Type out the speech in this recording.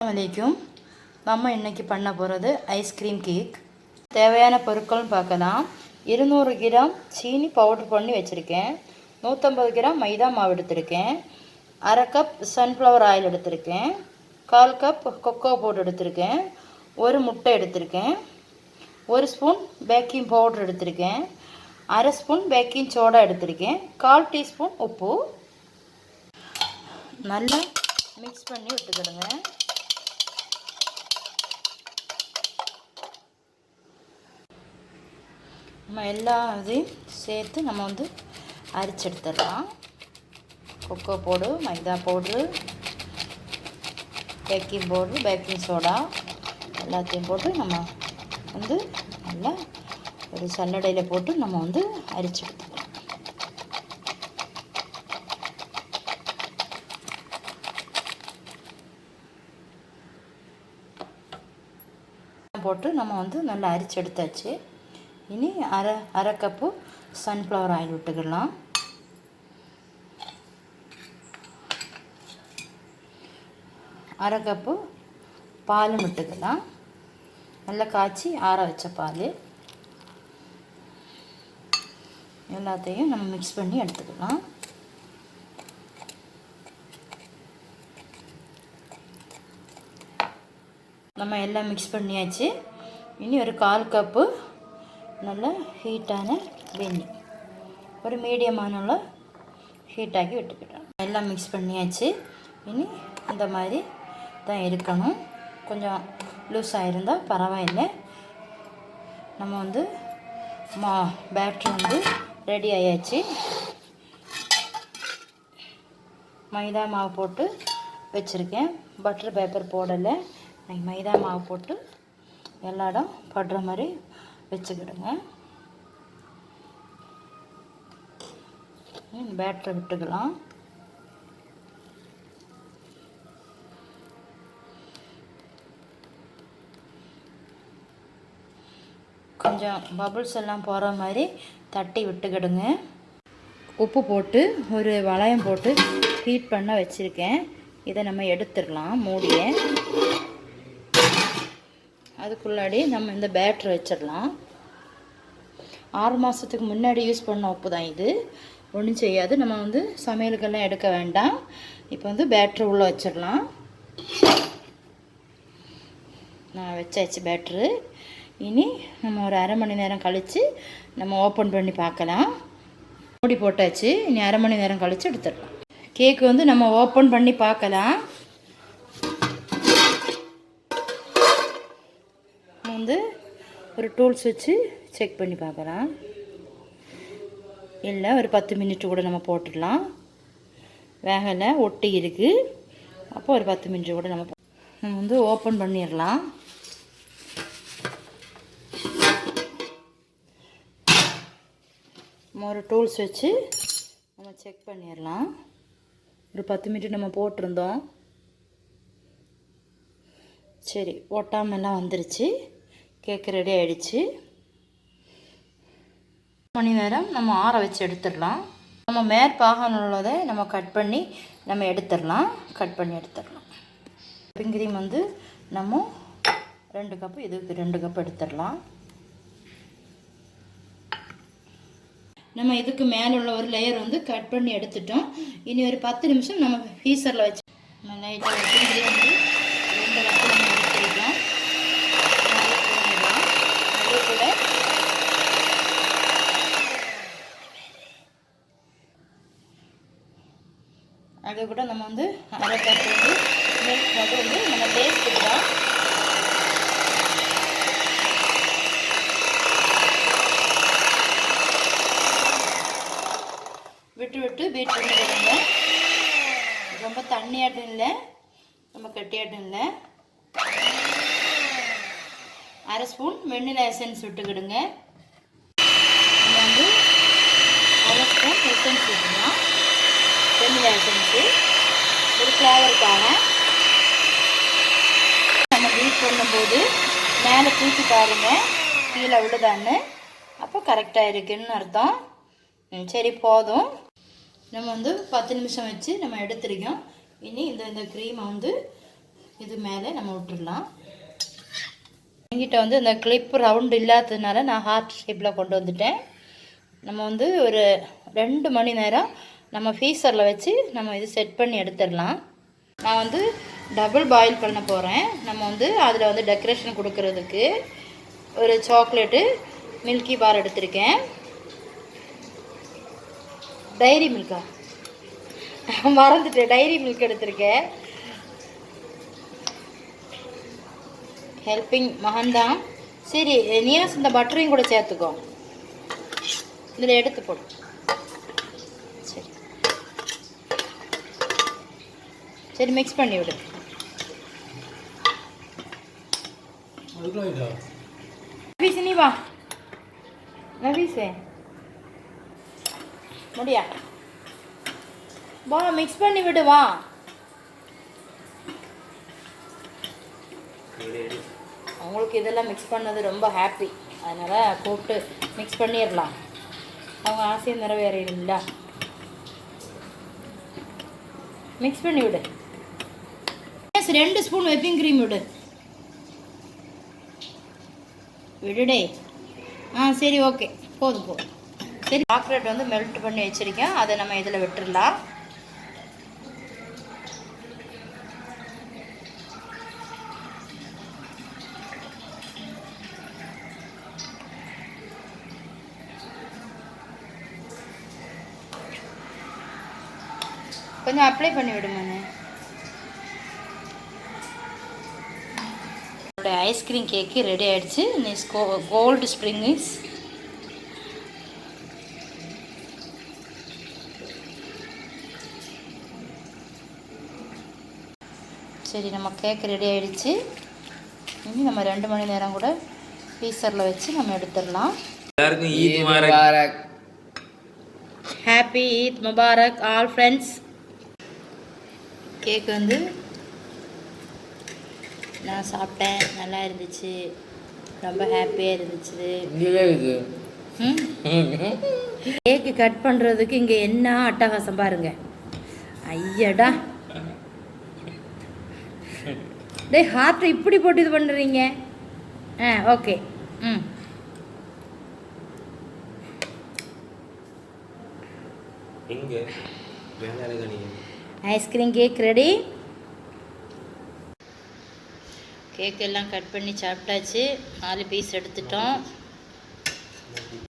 வலைக்கும் நம்ம இன்றைக்கி பண்ண போகிறது ஐஸ்கிரீம் கேக். தேவையான பொருட்கள்னு பார்க்கலாம். 200 கிராம் சீனி பவுடர் பண்ணி வச்சுருக்கேன். 150 கிராம் மைதா மாவு எடுத்திருக்கேன். 1/2 கப் சன்ஃப்ளவர் ஆயில் எடுத்திருக்கேன். 1/4 கப் கொக்கோ பவுடர் எடுத்திருக்கேன். 1 முட்டை எடுத்திருக்கேன். 1 ஸ்பூன் பேக்கிங் பவுடர் எடுத்திருக்கேன். 1/2 ஸ்பூன் பேக்கிங் சோடா எடுத்திருக்கேன். 1/4 டீஸ்பூன் உப்பு. நல்லா மிக்ஸ் பண்ணி விட்டுக்கிடுங்க. நம்ம எல்லா இதையும் சேர்த்து நம்ம அரைச்சி எடுத்துடலாம். கொக்கோ பவுடரு, மைதா powder, baking powder, baking soda எல்லாத்தையும் போட்டு நம்ம நல்லா ஒரு சல்லடையில் போட்டு நம்ம அரைச்சி எடுத்துக்கலாம். போட்டு நம்ம நல்லா அரைச்சி எடுத்தாச்சு. இனி அரை கப்பு சன்ஃப்ளவர் ஆயில் விட்டுக்கலாம். அரை கப்பு பாலும் விட்டுக்கலாம். நல்லா காய்ச்சி ஆற வச்ச பால். எல்லாத்தையும் நம்ம மிக்ஸ் பண்ணி எடுத்துக்கலாம். நம்ம எல்லாம் மிக்ஸ் பண்ணியாச்சு. இனி ஒரு 1/4 கப்பு நல்ல ஹீட்டான வெந்நி, ஒரு மீடியமான ஹீட்டாக்கி விட்டுக்கிட்டோம். எல்லாம் மிக்ஸ் பண்ணியாச்சு. இனி இந்த மாதிரி தான் இருக்கணும். கொஞ்சம் லூஸாக இருந்தால் பரவாயில்லை. நம்ம பேட்ரு ரெடி ஆயாச்சு. மைதா மாவு போட்டு வச்சுருக்கேன். பட்டர் பேப்பர் போடலை. மைதா மாவு போட்டு எல்லா இடம் படுற மாதிரி வச்சுக்கிடுங்க. பேட்டரை விட்டுக்கலாம். கொஞ்சம் பபுள்ஸ் எல்லாம் போகிற மாதிரி தட்டி விட்டுக்கிடுங்க. உப்பு போட்டு ஒரு வளையம் போட்டு ஹீட் பண்ண வச்சுருக்கேன். இதை நம்ம எடுத்துடலாம் மூடியை. அதுக்குள்ளாடி நம்ம இந்த பேட்டரை வச்சிடலாம். 6 மாதத்துக்கு முன்னாடி யூஸ் பண்ண உப்பு தான் இது. ஒன்றும் செய்யாது. நம்ம சமையலுக்கெல்லாம் எடுக்க வேண்டாம். இப்போ பேட்டரை உள்ளே வச்சிடலாம். நான் வச்சாச்சு பேட்ரு. இனி நம்ம ஒரு அரை மணி நேரம் கழித்து நம்ம ஓப்பன் பண்ணி பார்க்கலாம். மூடி போட்டாச்சு. இனி அரை மணி நேரம் கழித்து எடுத்துடலாம். கேக்கு நம்ம ஓப்பன் பண்ணி பார்க்கலாம். ஒரு டூல்ஸ் வச்சு செக் பண்ணி பார்க்கலாம். இல்லை ஒரு 10 மினிட் கூட நம்ம போட்டுடலாம். வேகலை, ஒட்டி இருக்குது. அப்போ ஒரு 10 மினிட் கூட நம்ம ஓப்பன் பண்ணிடலாம். ஒரு டூல்ஸ் வச்சு நம்ம செக் பண்ணிடலாம். ஒரு 10 மினிட் நம்ம போட்டிருந்தோம். சரி, ஒட்டாமெல்லாம் வந்துருச்சு. கேக்கு ரெடி ஆகிடுச்சு. மணி நேரம் நம்ம ஆற வச்சு எடுத்துடலாம். நம்ம மேற்பாகம் உள்ளதை நம்ம கட் பண்ணி நம்ம எடுத்துடலாம். கட் பண்ணி எடுத்துடலாம். விப்பிங் க்ரீம் நம்ம 2 கப்பு, இதுக்கு 2 கப்பு எடுத்துடலாம். நம்ம இதுக்கு மேலே உள்ள ஒரு லேயர் கட் பண்ணி எடுத்துட்டோம். இனி ஒரு 10 நிமிஷம் நம்ம ஃப்ரீசரில் வச்சு நம்ம லைட்டாக விப்பிங் க்ரீம் 2 கப்பு நம்ம எடுத்துருக்கோம். அது கூட நம்ம அரை கப் மில்க் நம்ம டேஸ்ட்டுக்கு தான். விட்டு பீட் பண்ணி விடுங்க. ரொம்ப தண்ணியாட்டும் இல்லை, ரொம்ப கட்டியாட்டும் இல்லை. அரை ஸ்பூன் வெண்ணிலா எசன்ஸ் விட்டுக்கிடுங்க. நம்ம அரை ஸ்பூன் எசன்ஸ் விட்டுக்கலாம். வெண்ணிலா எசன்ஸு ஒரு ஃப்ளேவருக்காக. நம்ம பீட் பண்ணும்போது மேலே தூக்கி பாருங்கள் கீழே விழுதான்னு. அப்போ கரெக்டாக இருக்குன்னு அர்த்தம். சரி, போதும். நம்ம 10 நிமிஷம் வச்சு நம்ம எடுத்துருக்கோம். இனி இந்த க்ரீமை இது மேலே நம்ம விட்டுடலாம். என்கிட்ட வந்து இந்த கிளிப் ரவுண்டு இல்லாததுனால நான் ஹார்ட் ஷேப்பில் கொண்டு வந்துட்டேன். நம்ம வந்து ஒரு 2 மணி நேரம் நம்ம ஃப்ரீசரில் வச்சு நம்ம இது செட் பண்ணி எடுத்துடலாம். நான் வந்து டபுள் பாயில் பண்ண போகிறேன். நம்ம வந்து அதில் வந்து டெக்கரேஷன் கொடுக்கறதுக்கு ஒரு சாக்லேட்டு மில்கி பார் எடுத்திருக்கேன். டைரி மில்கா மறந்துட்டேன், டைரி மில்க் எடுத்திருக்கேன். ஹெல்பிங் மகன்தான். சரி நியாஸ் இந்த பட்டரையும் கூட சேர்த்துக்கோ, இதில் எடுத்து போடு. சரி சரி மிக்ஸ் பண்ணி விடு. நபீஸ் நீ வா, நபீஸே முடியா வா, மிக்ஸ் பண்ணி விடு வா. அவங்களுக்கு இதெல்லாம் மிக்ஸ் பண்ணது ரொம்ப ஹாப்பி, அதனால் கூப்பிட்டு மிக்ஸ் பண்ணிடலாம். அவங்க ஆசையை நிறைவேறிடும்ல. மிக்ஸ் பண்ணி விடு. 2 ஸ்பூன் whipping cream விடு. விடுடே. சரி ஓகே, போதும் போதும். சரி சாக்லேட் வந்து மெல்ட் பண்ணி வச்சுருக்கேன், அதை நம்ம இதில் விட்டுடலாம். கொஞ்சம் அப்ளை பண்ணி விடுமாண்ணே. என்னோடய ஐஸ்கிரீம் கேக்கு ரெடி ஆகிடுச்சு. கோல்டு ஸ்ப்ரிங்கிஸ் சரி, நம்ம கேக் ரெடி ஆகிடுச்சு. இனி நம்ம 2 மணி நேரம் கூட ஃப்ரீசரில் வச்சு நம்ம எடுத்துடலாம். எல்லாருக்கும் Eid Mubarak. Happy Eid Mubarak all friends. Cake வந்து நான் சாப்பிட்டேன், நல்லா இருந்துச்சு, ரொம்ப ஹாப்பியாக இருந்துச்சு. கேக்கு கட் பண்ணுறதுக்கு இங்கே என்ன அட்டகாசம் பாருங்க. ஐயடா டே, ஹார்ட்டை இப்படி போட்டு இது பண்ணுறீங்க. Okay. Ice cream cake ready. Cake எல்லாம் கட் பண்ணி சாப்பிட்டாச்சு. 4 பீஸ் எடுத்துட்டோம்.